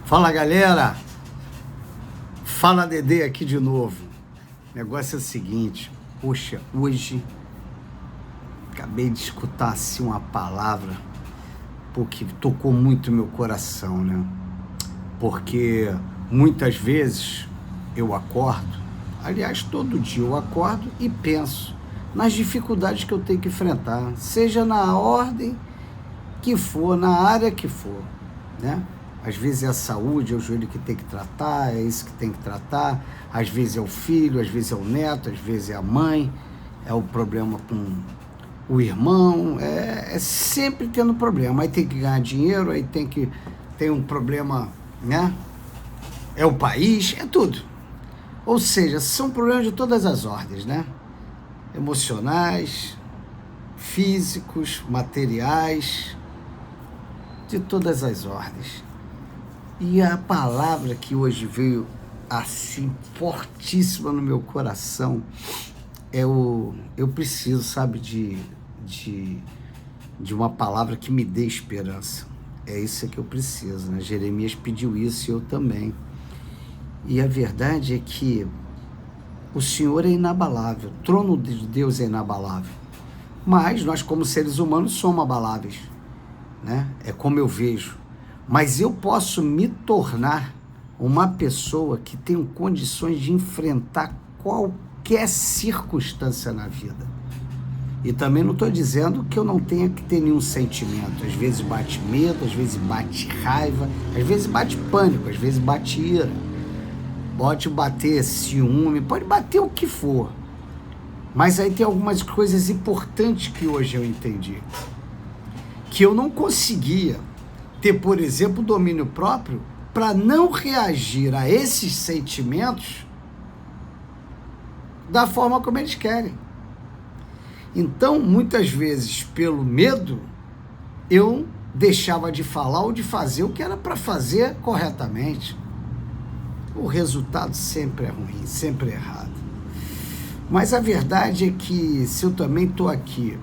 Fala, galera, fala Dedê aqui de novo. O negócio é o seguinte, poxa, hoje acabei de escutar assim uma palavra porque tocou muito meu coração, né? Porque muitas vezes eu acordo, aliás, todo dia eu acordo e penso nas dificuldades que eu tenho que enfrentar, seja na ordem que for, na área que for, né? Às vezes é a saúde, é o joelho que tem que tratar, é isso que tem que tratar, às vezes é o filho, às vezes é o neto, às vezes é a mãe, é o problema com o irmão, é sempre tendo problema, aí tem que ganhar dinheiro, aí tem um problema, né? É o país, é tudo. Ou seja, são problemas de todas as ordens, né? Emocionais, físicos, materiais, de todas as ordens. E a palavra que hoje veio assim, fortíssima no meu coração, eu preciso, sabe, de uma palavra que me dê esperança. É isso que eu preciso, né? Jeremias pediu isso e eu também. E a verdade é que o Senhor é inabalável, o trono de Deus é inabalável. Mas nós, como seres humanos, somos abaláveis, né? É como eu vejo. Mas eu posso me tornar uma pessoa que tem condições de enfrentar qualquer circunstância na vida. E também não estou dizendo que eu não tenha que ter nenhum sentimento. Às vezes bate medo, às vezes bate raiva, às vezes bate pânico, às vezes bate ira. Pode bater ciúme, pode bater o que for. Mas aí tem algumas coisas importantes que hoje eu entendi. Que eu não conseguia ter, por exemplo, domínio próprio para não reagir a esses sentimentos da forma como eles querem. Então, muitas vezes, pelo medo, eu deixava de falar ou de fazer o que era para fazer corretamente. O resultado sempre é ruim, sempre é errado. Mas a verdade é que se eu também estou aqui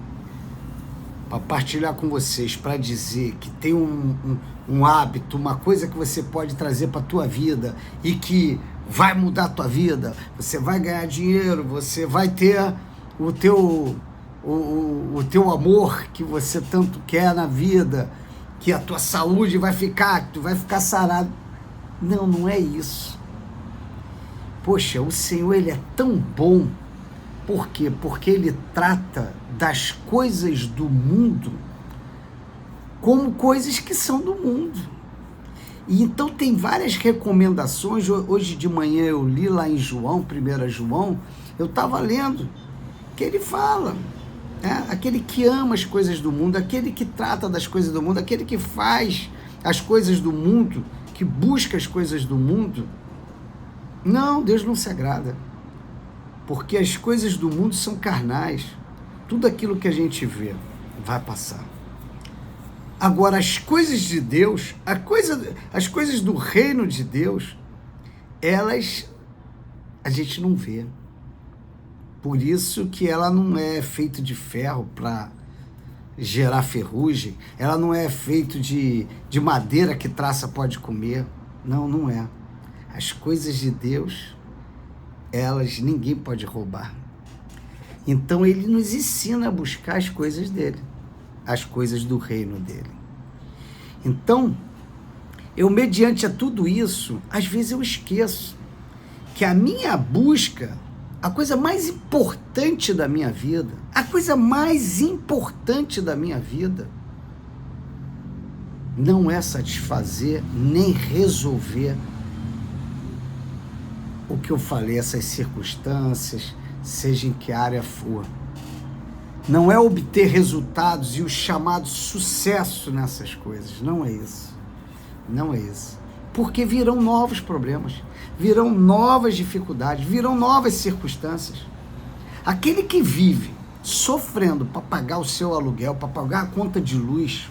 para partilhar com vocês, para dizer que tem um hábito, uma coisa que você pode trazer para a tua vida e que vai mudar a tua vida, você vai ganhar dinheiro, você vai ter o teu amor que você tanto quer na vida, que a tua saúde vai ficar, que tu vai ficar sarado. Não, não é isso. Poxa, o Senhor, Ele é tão bom. Por quê? Porque Ele trata das coisas do mundo como coisas que são do mundo. E então tem várias recomendações. Hoje de manhã eu li lá em João, 1 João, eu estava lendo, que ele fala, né? Aquele que ama as coisas do mundo, aquele que trata das coisas do mundo, aquele que faz as coisas do mundo, que busca as coisas do mundo, não, Deus não se agrada. Porque as coisas do mundo são carnais. Tudo aquilo que a gente vê vai passar. Agora, as coisas de Deus, as coisas do reino de Deus, elas a gente não vê. Por isso que ela não é feita de ferro para gerar ferrugem. Ela não é feita de madeira que traça pode comer. Não, não é. As coisas de Deus, elas ninguém pode roubar. Então ele nos ensina a buscar as coisas dele, as coisas do reino dele. Então, eu mediante a tudo isso, às vezes eu esqueço que a minha busca, a coisa mais importante da minha vida, a coisa mais importante da minha vida, não é satisfazer nem resolver o que eu falei, essas circunstâncias, seja em que área for. Não é obter resultados e o chamado sucesso nessas coisas. Não é isso. Não é isso. Porque virão novos problemas, virão novas dificuldades, virão novas circunstâncias. Aquele que vive sofrendo para pagar o seu aluguel, para pagar a conta de luz,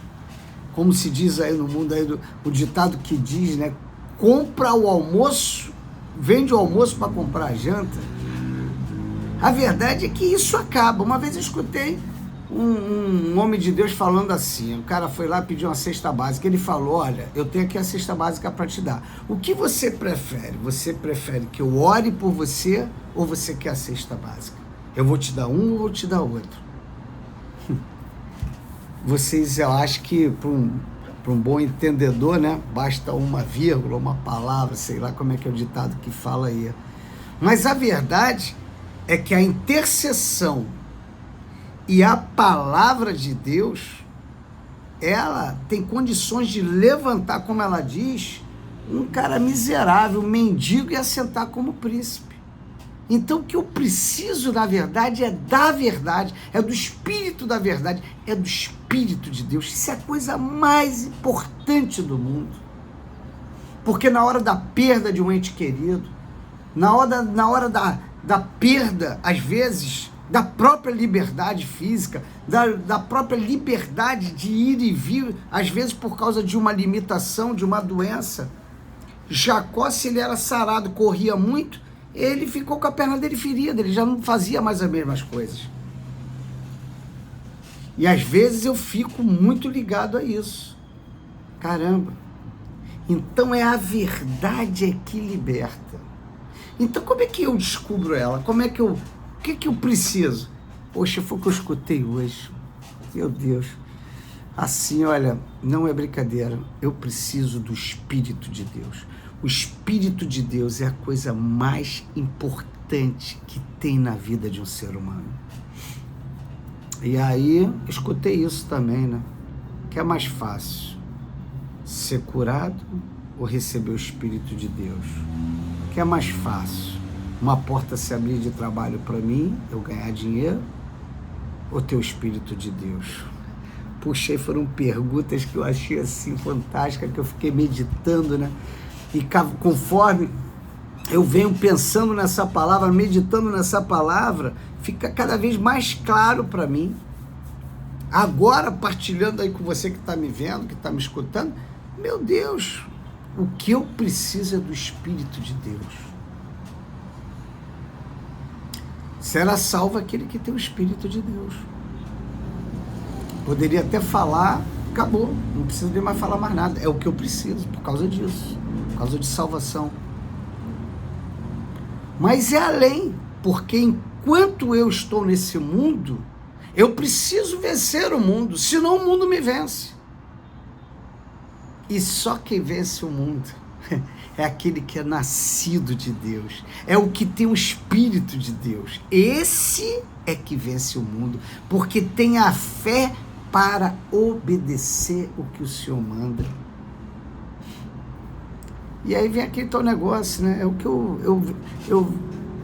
como se diz aí no mundo, aí o ditado que diz, né? Compra o almoço, vende o almoço para comprar a janta. A verdade é que isso acaba. Uma vez eu escutei um homem de Deus falando assim, o cara foi lá pedir uma cesta básica, ele falou, olha, eu tenho aqui a cesta básica para te dar. O que você prefere? Você prefere que eu ore por você ou você quer a cesta básica? Eu vou te dar um ou vou te dar outro? Vocês, eu acho que para um bom entendedor, né, basta uma vírgula, uma palavra, sei lá como é que é o ditado que fala aí. Mas a verdade é que a intercessão e a palavra de Deus, ela tem condições de levantar, como ela diz, um cara miserável, um mendigo, e assentar como príncipe. Então o que eu preciso, na verdade, é da verdade, é do Espírito da verdade, é do Espírito de Deus. Isso é a coisa mais importante do mundo. Porque na hora da perda de um ente querido, na hora da perda, às vezes, da própria liberdade física, da própria liberdade de ir e vir, às vezes por causa de uma limitação, de uma doença. Jacó, se ele era sarado, corria muito, ele ficou com a perna dele ferida, ele já não fazia mais as mesmas coisas. E às vezes eu fico muito ligado a isso. Caramba! Então é a verdade que liberta. Então como é que eu descubro ela? Como é que o que eu preciso? Poxa, foi o que eu escutei hoje. Meu Deus. Assim, olha, não é brincadeira. Eu preciso do Espírito de Deus. O Espírito de Deus é a coisa mais importante que tem na vida de um ser humano. E aí, escutei isso também, né? Que é mais fácil ser curado ou receber o Espírito de Deus? Que é mais fácil uma porta se abrir de trabalho para mim, eu ganhar dinheiro, ou ter o Espírito de Deus? Puxei, foram perguntas que eu achei assim fantásticas, que eu fiquei meditando, né? E conforme eu venho pensando nessa palavra, meditando nessa palavra, fica cada vez mais claro para mim. Agora, partilhando aí com você que está me vendo, que está me escutando, meu Deus, o que eu preciso é do Espírito de Deus. Será salvo aquele que tem o Espírito de Deus. Poderia até falar, acabou, não preciso nem mais falar mais nada. É o que eu preciso, por causa disso, por causa de salvação. Mas é além, porque enquanto eu estou nesse mundo, eu preciso vencer o mundo, senão o mundo me vence. E só quem vence o mundo é aquele que é nascido de Deus, é o que tem o Espírito de Deus. Esse é que vence o mundo, porque tem a fé para obedecer o que o Senhor manda. E aí vem aquele teu negócio, né? É o que eu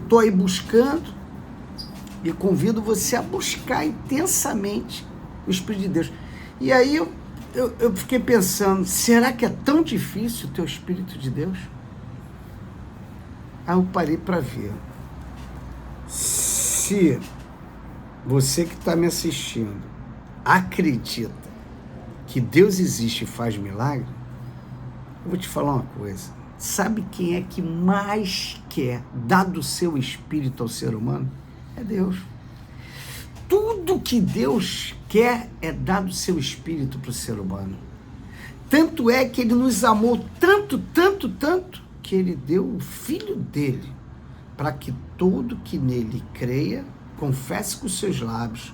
tô aí buscando, e convido você a buscar intensamente o Espírito de Deus. E aí eu fiquei pensando, será que é tão difícil ter o Espírito de Deus? Aí eu parei para ver. Se você que está me assistindo acredita que Deus existe e faz milagre, eu vou te falar uma coisa. Sabe quem é que mais quer dar do seu Espírito ao ser humano? É Deus. Tudo que Deus quer é dar do seu Espírito para o ser humano. Tanto é que Ele nos amou tanto, tanto, tanto, que Ele deu o Filho dele, para que todo que nele creia, confesse com os seus lábios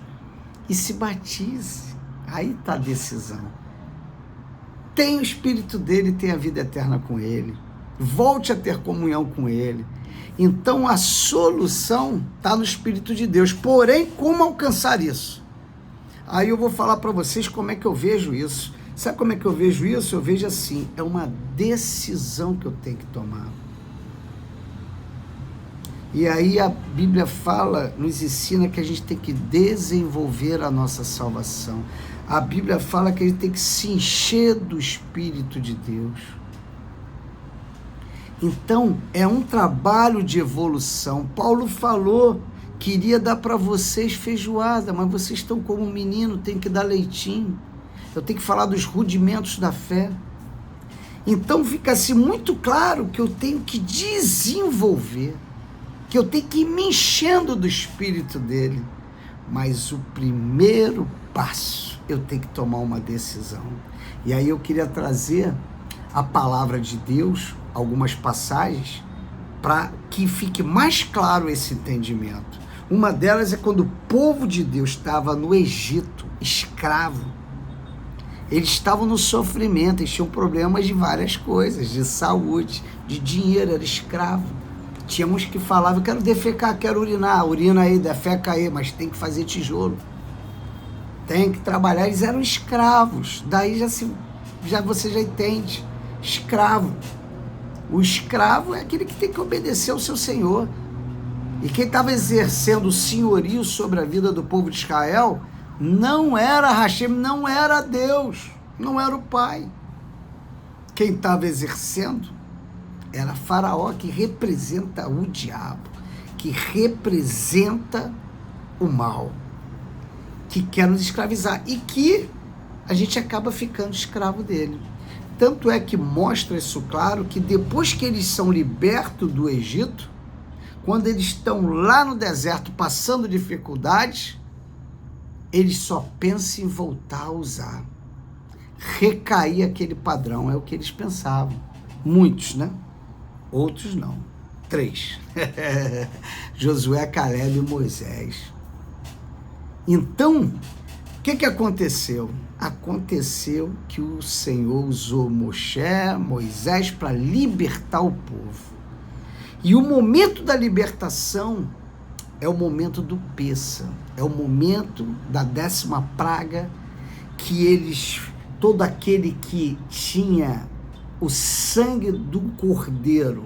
e se batize. Aí está a decisão. Tem o Espírito dele, tem a vida eterna com Ele. Volte a ter comunhão com Ele. Então a solução está no Espírito de Deus. Porém, como alcançar isso? Aí eu vou falar para vocês como é que eu vejo isso. Sabe como é que eu vejo isso? Eu vejo assim, é uma decisão que eu tenho que tomar. E aí a Bíblia fala, nos ensina que a gente tem que desenvolver a nossa salvação. A Bíblia fala que a gente tem que se encher do Espírito de Deus. Então, é um trabalho de evolução. Paulo falou que iria dar para vocês feijoada, mas vocês estão como um menino, tem que dar leitinho. Eu tenho que falar dos rudimentos da fé. Então, fica assim muito claro que eu tenho que desenvolver, que eu tenho que ir me enchendo do Espírito dele, mas o primeiro passo, eu tenho que tomar uma decisão. E aí eu queria trazer a palavra de Deus, algumas passagens, para que fique mais claro esse entendimento. Uma delas é quando o povo de Deus estava no Egito, escravo. Eles estavam no sofrimento, eles tinham problemas de várias coisas, de saúde, de dinheiro, era escravo. Tinha uns que falavam, quero defecar, quero urinar, urina aí, defeca aí, mas tem que fazer tijolo. Tem que trabalhar, eles eram escravos. Daí já você já entende, escravo. O escravo é aquele que tem que obedecer ao seu senhor. E quem estava exercendo o senhorio sobre a vida do povo de Israel não era Hashem, não era Deus, não era o Pai. Quem estava exercendo era Faraó, que representa o diabo, que representa o mal, que quer nos escravizar e que a gente acaba ficando escravo dele. Tanto é que mostra isso claro que depois que eles são libertos do Egito, quando eles estão lá no deserto passando dificuldades, eles só pensam em voltar a usar. Recair aquele padrão, é o que eles pensavam. Muitos, né? Outros não. 3. Josué, Caleb e Moisés. Então, o que aconteceu? Aconteceu que o Senhor usou Moisés para libertar o povo. E o momento da libertação é o momento do Pêssah, é o momento da 10ª praga, que todo aquele que tinha o sangue do cordeiro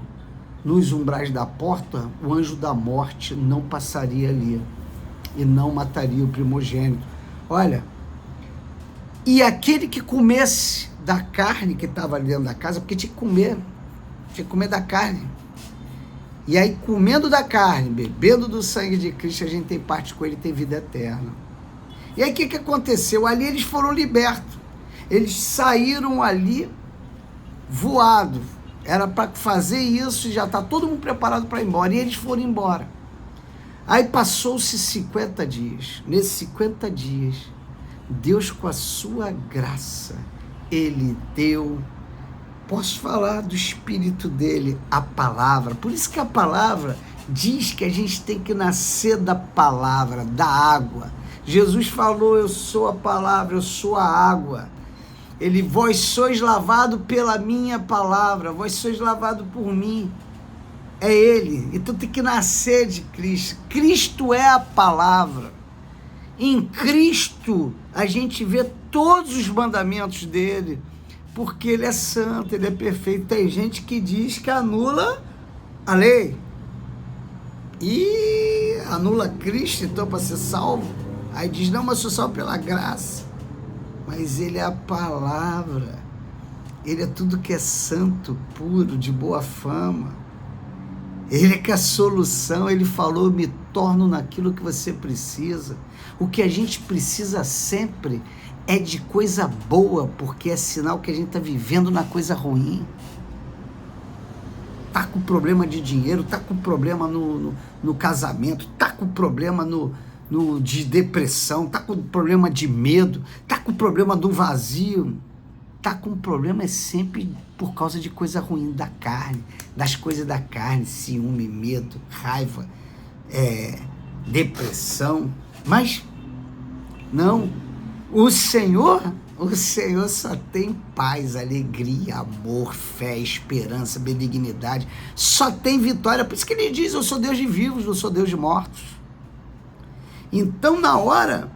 nos umbrais da porta, o anjo da morte não passaria ali e não mataria o primogênito. Olha, e aquele que comesse da carne que estava ali dentro da casa, porque tinha que comer da carne. E aí, comendo da carne, bebendo do sangue de Cristo, a gente tem parte com ele, tem vida eterna. E aí, o que aconteceu? Ali eles foram libertos. Eles saíram ali voados. Era para fazer isso e já está todo mundo preparado para ir embora. E eles foram embora. Aí passou-se 50 dias. Nesses 50 dias, Deus, com a sua graça, ele deu... Posso falar do Espírito dele, a palavra. Por isso que a palavra diz que a gente tem que nascer da palavra, da água. Jesus falou, eu sou a palavra, eu sou a água. Vós sois lavado pela minha palavra, vós sois lavado por mim. É ele. Então tem que nascer de Cristo. Cristo é a palavra. Em Cristo a gente vê todos os mandamentos dele, porque ele é santo, ele é perfeito. Tem gente que diz que anula a lei e anula Cristo, então, para ser salvo. Aí diz, não, mas sou salvo pela graça. Mas ele é a palavra, ele é tudo que é santo, puro, de boa fama. Ele é que é a solução. Ele falou, me torno naquilo que você precisa. O que a gente precisa sempre é de coisa boa, porque é sinal que a gente está vivendo na coisa ruim. Está com problema de dinheiro, está com problema no casamento, está com problema de depressão, está com problema de medo, está com problema do vazio. Está com problema é sempre por causa de coisa ruim da carne, das coisas da carne, ciúme, medo, raiva, depressão. Mas não, o Senhor só tem paz, alegria, amor, fé, esperança, benignidade, só tem vitória. Por isso que ele diz, eu sou Deus de vivos, não sou Deus de mortos. Então, na hora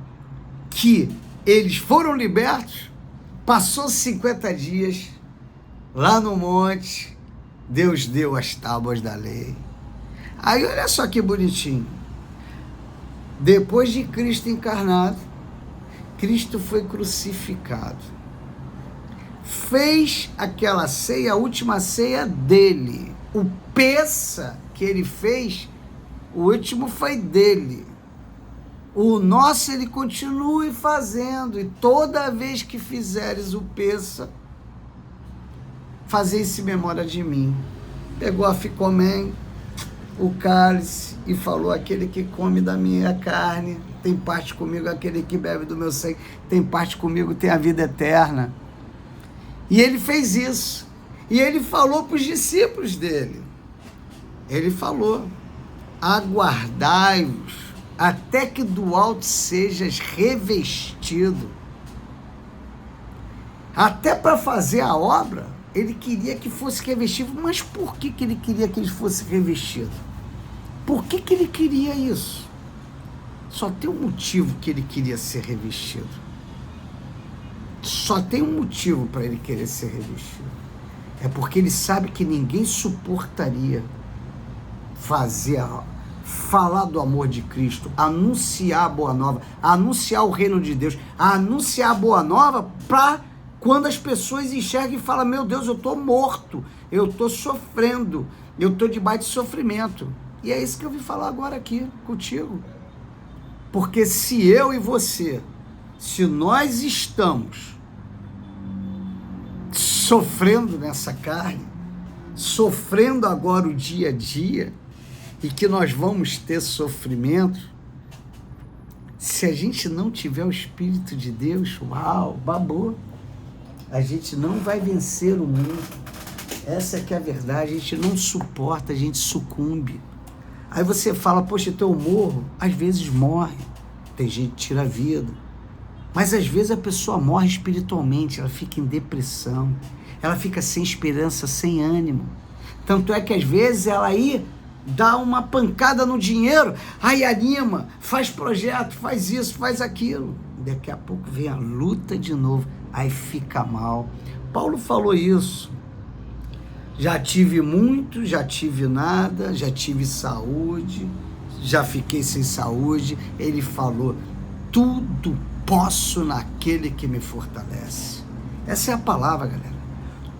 que eles foram libertos, passou 50 dias, lá no monte, Deus deu as tábuas da lei. Aí, olha só que bonitinho. Depois de Cristo encarnado, Cristo foi crucificado. Fez aquela ceia, a última ceia dele. O Pêssah que ele fez, o último foi dele. O nosso ele continue fazendo, e toda vez que fizeres o Pêssah, fazei-se memória de mim. Pegou a ficomém, o cálice e falou: aquele que come da minha carne tem parte comigo, aquele que bebe do meu sangue tem parte comigo, tem a vida eterna. E ele fez isso. E ele falou para os discípulos dele. Ele falou: aguardai-vos até que do alto sejas revestido. Até para fazer a obra, ele queria que fosse revestido. Mas por que ele queria que ele fosse revestido? Por que ele queria isso? Só tem um motivo que ele queria ser revestido. Só tem um motivo para ele querer ser revestido. É porque ele sabe que ninguém suportaria falar do amor de Cristo, anunciar a boa nova, anunciar o reino de Deus, anunciar a boa nova para quando as pessoas enxergam e falam: meu Deus, eu estou morto, eu estou sofrendo, eu estou debaixo de sofrimento. E é isso que eu vim falar agora aqui contigo. Porque se eu e você, se nós estamos sofrendo nessa carne, sofrendo agora o dia a dia, e que nós vamos ter sofrimento, se a gente não tiver o Espírito de Deus, uau, babou, a gente não vai vencer o mundo. Essa é que é a verdade. A gente não suporta, a gente sucumbe. Aí você fala: poxa, então eu morro. Às vezes morre, tem gente que tira a vida, mas às vezes a pessoa morre espiritualmente, ela fica em depressão, ela fica sem esperança, sem ânimo. Tanto é que às vezes ela aí dá uma pancada no dinheiro, aí anima, faz projeto, faz isso, faz aquilo. Daqui a pouco vem a luta de novo, aí fica mal. Paulo falou isso: já tive muito, já tive nada, já tive saúde, já fiquei sem saúde. Ele falou: tudo posso naquele que me fortalece. Essa é a palavra, galera.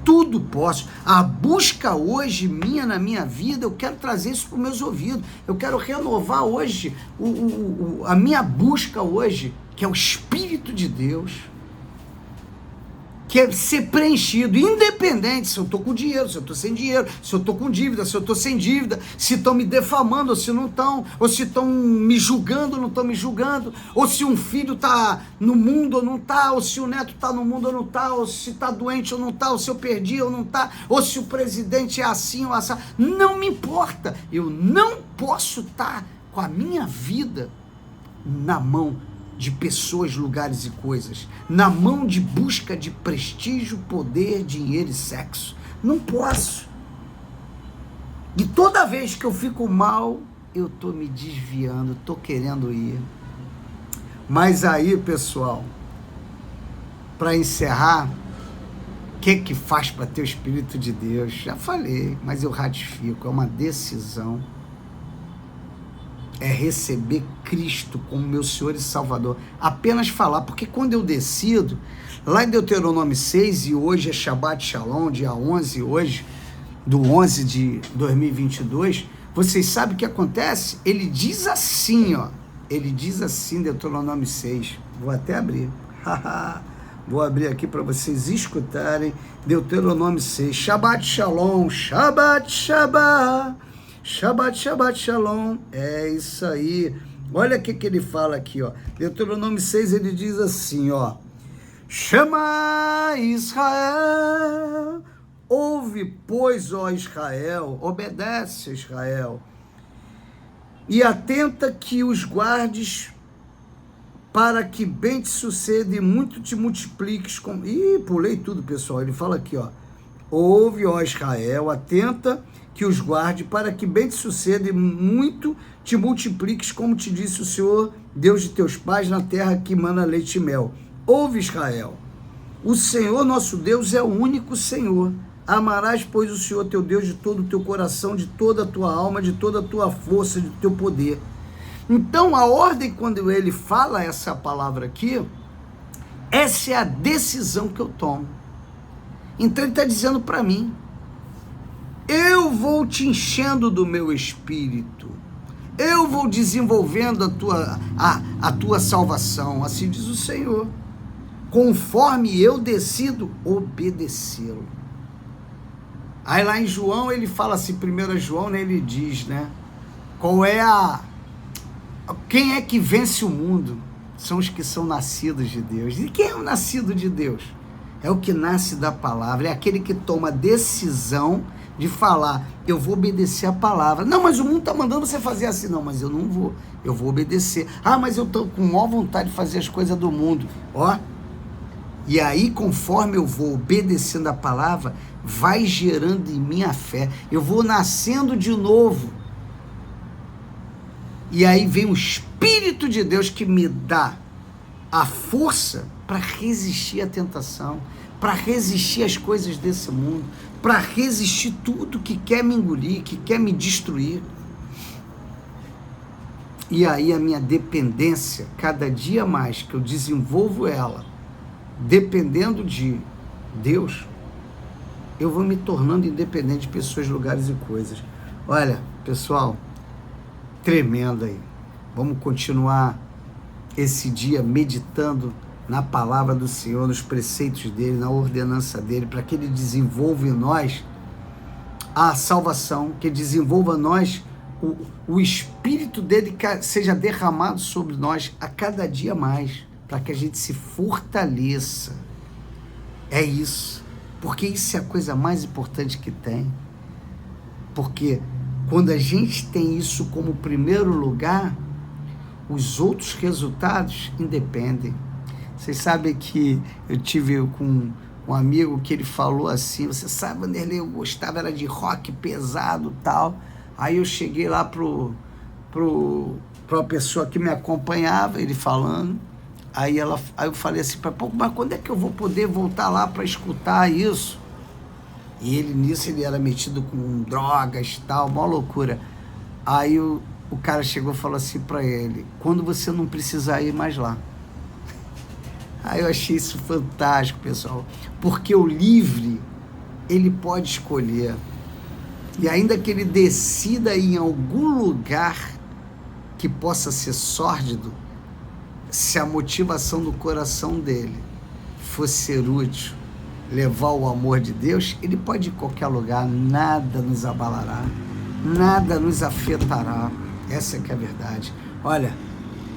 Tudo posso. A busca hoje minha na minha vida, eu quero trazer isso para os meus ouvidos. Eu quero renovar hoje a minha busca hoje, que é o Espírito de Deus, que é ser preenchido, independente se eu estou com dinheiro, se eu estou sem dinheiro, se eu estou com dívida, se eu estou sem dívida, se estão me defamando ou se não estão, ou se estão me julgando ou não estão me julgando, ou se um filho está no mundo ou não está, ou se o neto está no mundo ou não está, ou se está doente ou não está, ou se eu perdi ou não está, ou se o presidente é assim ou assim. Não me importa, eu não posso estar com a minha vida na mão de pessoas, lugares e coisas, na mão de busca de prestígio, poder, dinheiro e sexo. Não posso. E toda vez que eu fico mal, eu estou me desviando, estou querendo ir. Mas aí, pessoal, para encerrar, o que faz para ter o Espírito de Deus? Já falei, mas eu ratifico, é uma decisão. É receber Cristo como meu Senhor e Salvador. Apenas falar, porque quando eu decido, lá em Deuteronômio 6, e hoje é Shabbat Shalom, dia 11 hoje, do 11 de 2022, vocês sabem o que acontece? Ele diz assim, ele diz assim, Deuteronômio 6, vou até abrir, vou abrir aqui para vocês escutarem, Deuteronômio 6, Shabbat Shalom, Shabbat Shabbat, Shabbat, Shabbat, Shalom, é isso aí. Olha o que ele fala aqui, Deuteronômio 6, ele diz assim, Shema Israel, ouve, pois, ó Israel, obedece, Israel, e atenta que os guardes, para que bem te suceda e muito te multipliques. Pulei tudo, pessoal. Ele fala aqui, ouve, ó Israel, atenta que os guarde, para que bem te suceda e muito te multipliques, como te disse o Senhor, Deus de teus pais, na terra que mana leite e mel. Ouve, Israel, o Senhor nosso Deus é o único Senhor. Amarás, pois, o Senhor teu Deus de todo o teu coração, de toda a tua alma, de toda a tua força, de teu poder. Então, a ordem, quando ele fala essa palavra aqui, essa é a decisão que eu tomo. Então, ele está dizendo para mim, eu vou te enchendo do meu Espírito, eu vou desenvolvendo a tua salvação, assim diz o Senhor, conforme eu decido obedecê-lo. Aí lá em João ele fala assim, 1 João, ele diz, Qual é quem é que vence o mundo? São os que são nascidos de Deus. E quem é o nascido de Deus? É o que nasce da palavra, é aquele que toma a decisão de falar, eu vou obedecer a palavra. Não, mas o mundo está mandando você fazer assim. Não, mas eu não vou, eu vou obedecer. Ah, mas eu estou com maior vontade de fazer as coisas do mundo. Ó, e aí, conforme eu vou obedecendo a palavra, vai gerando em mim a fé. Eu vou nascendo de novo. E aí vem o Espírito de Deus que me dá a força para resistir à tentação, para resistir às coisas desse mundo, para resistir tudo que quer me engolir, que quer me destruir. E aí a minha dependência, cada dia mais que eu desenvolvo ela, dependendo de Deus, eu vou me tornando independente de pessoas, lugares e coisas. Olha, pessoal, tremendo aí. Vamos continuar esse dia meditando na palavra do Senhor, nos preceitos dele, na ordenança dele, para que ele desenvolva em nós a salvação, que desenvolva em nós o Espírito dele, que seja derramado sobre nós a cada dia mais, para que a gente se fortaleça. É isso, porque isso é a coisa mais importante que tem, porque quando a gente tem isso como primeiro lugar, os outros resultados independem. Vocês sabem que eu tive com um amigo que ele falou assim, você sabe, Vanderlei, eu gostava era de rock pesado e tal. Aí eu cheguei lá pra uma pessoa que me acompanhava, ele falando, aí eu falei assim, mas quando é que eu vou poder voltar lá para escutar isso? E ele, nisso, ele era metido com drogas e tal, uma loucura. Aí o cara chegou e falou assim para ele, quando você não precisar ir mais lá. Aí eu achei isso fantástico, pessoal, porque o livre, ele pode escolher. E ainda que ele decida ir em algum lugar que possa ser sórdido, se a motivação do coração dele for ser útil, levar o amor de Deus, ele pode ir em qualquer lugar, nada nos abalará, nada nos afetará. Essa é que é a verdade. Olha,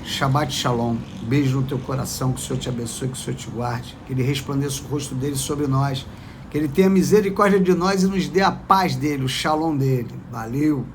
Shabbat Shalom, beijo no teu coração, que o Senhor te abençoe, que o Senhor te guarde, que ele resplandeça o rosto dele sobre nós, que ele tenha misericórdia de nós e nos dê a paz dele, o shalom dele. Valeu!